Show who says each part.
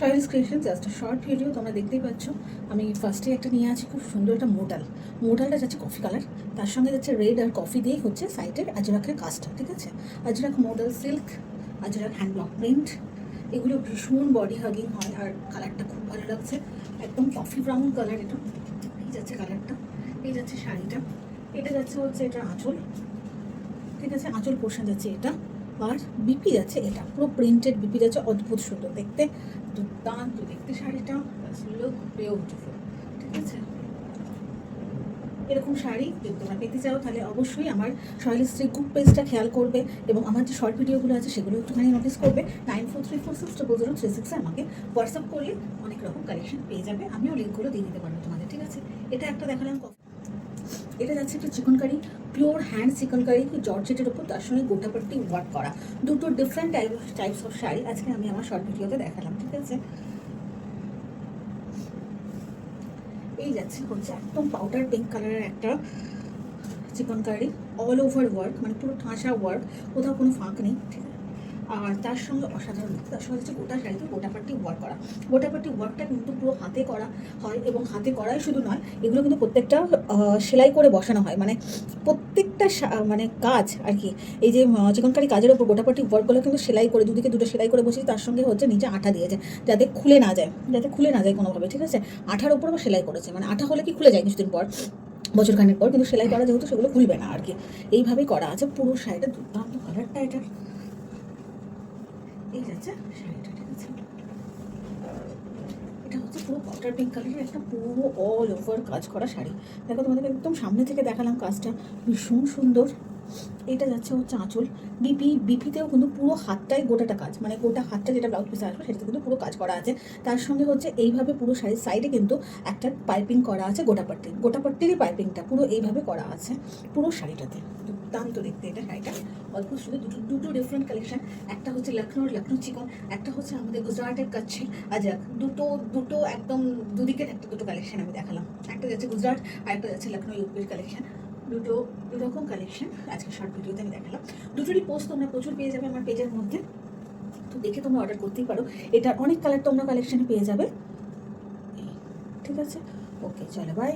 Speaker 1: Soil's creation just short video তোমরা দেখতেই পাচ্ছ। আমি ফার্স্টে একটা নিয়ে আছি খুব সুন্দর একটা মোডালটা যাচ্ছে কফি কালার, তার সঙ্গে যাচ্ছে রেড আর কফি দিয়েই হচ্ছে সাইডের আজরাকের কাজটা, ঠিক আছে। Ajrak model silk, Ajrak hand block print, এগুলো ভীষণ বডি হাগিং হয় আর কালারটা খুব ভালো লাগছে, একদম কফি ব্রাউন কালার। এটা এই যাচ্ছে কালারটা, এই যাচ্ছে শাড়িটা, এটা যাচ্ছে হচ্ছে এটা আঁচল, ঠিক আছে, আঁচল পোর্শন যাচ্ছে এটা, আর বিপি যাচ্ছে এটা, পুরো প্রিন্টেড বিপি যাচ্ছে, অদ্ভুত সুন্দর দেখতে, দুর্দান্ত দেখতে শাড়িটা, লুক বিউটিফুল, ঠিক আছে। এরকম শাড়ি যদি তোমরা পেতে চাও তাহলে অবশ্যই আমার শৈলশ্রী গ্রুপ পেজটা খেয়াল করবে এবং আমার যে শর্ট ভিডিওগুলো আছে সেগুলো একটুখানি নোটিস করবে। 9434600366 আমাকে হোয়াটসঅ্যাপ করলে অনেক রকম কালেকশন পেয়ে যাবে, আমিও লিঙ্কগুলো দিয়ে দিতে পারবো তোমাদের, ঠিক আছে। এটা একটা দেখালাম, এটা যাচ্ছে একটা চিকনকারি, পিওর হ্যান্ড চিকনকারি জর্জেটের উপর, তার সঙ্গে গোটাপট্টি ওয়ার্ক করা, দুটো ডিফারেন্ট টাইপস অফ শাড়ি আজকে আমি আমার শর্ট ভিডিওতে দেখালাম, ঠিক আছে। এই যাচ্ছে হচ্ছে একদম পাউডার পিঙ্ক কালারের একটা চিকনকারি, অল ওভার ওয়ার্ক, মানে পুরো ঠাসা ওয়ার্ক, কোথাও কোনো ফাঁক নেই, ঠিক আছে। আর তার সঙ্গে অসাধারণ, তার সঙ্গে হচ্ছে গোটা শাড়িতে গোটাপাট্টি ওয়ার্ক করা, গোটাপাট্টি ওয়ার্কটা কিন্তু পুরো হাতে করা হয় এবং হাতে করাই শুধু নয়, এগুলো কিন্তু প্রত্যেকটা সেলাই করে বসানো হয়, মানে প্রত্যেকটা মানে কাজ আর কি, এই যে চিকনকারি কাজের ওপর গোটাপাট্টি ওয়ার্কগুলো কিন্তু সেলাই করে দুদিকে দুটো সেলাই করে বসেছি, তার সঙ্গে হচ্ছে নিচে আঠা দিয়েছে যাতে খুলে না যায় কোনোভাবে, ঠিক আছে। আঠার ওপর আবার সেলাই করেছে, মানে আঠা হলে কি খুলে যায় কিছুদিন পর, বছরখানেক পর, কিন্তু সেলাই করা যেহেতু সেগুলো খুলবে না আর কি, এইভাবেই করা আছে পুরো শাড়িটা, দুর্দান্ত কালারটা এটা, এই যাচ্ছে শাড়িটা, ঠিক আছে। এটা হচ্ছে পুরো পাউডার পিঙ্ক কালারের একটা পুরো অল ওভার কাজ করা শাড়ি, দেখো তোমাদেরকে একদম সামনে থেকে দেখালাম কাজটা, ভীষণ সুন্দর। এটা যাচ্ছে হচ্ছে আঁচল, বিপিতেও কিন্তু পুরো হাতটাই গোটাটা কাজ, মানে গোটা হাতটা যেটা ব্লাউজ পিসে আসবে সেটাতে কিন্তু পুরো কাজ করা আছে, তার সঙ্গে হচ্ছে এইভাবে পুরো শাড়ির সাইডে কিন্তু একটা পাইপিং করা আছে, গোটাপট্টিরই পাইপিংটা পুরো এইভাবে করা আছে পুরো শাড়িটাতে, দুর্দান্ত দেখতে এটা শাড়িটা, অল্প শুধু দুটো ডিফারেন্ট কালেকশন, একটা হচ্ছে লখনৌ চিকন, একটা হচ্ছে আমাদের গুজরাটের কাচ্ছি আজাক, দুটো একদম দুদিকের দুটো কালেকশন আমি দেখালাম, একটা যাচ্ছে গুজরাট আর একটা যাচ্ছে লখনৌ ইউপির কালেকশন, দুটো দুরকম কালেকশন আজকে শর্ট ভিডিওতে আমি দেখালাম। দুটোরই পোস্ট তোমরা প্রচুর পেয়ে যাবে আমার পেজের মধ্যে, তো দেখে তোমরা অর্ডার করতেই পারো, এটার অনেক কালার তোমরা কালেকশানে পেয়ে যাবে, ঠিক আছে। ওকে, চলো বাই।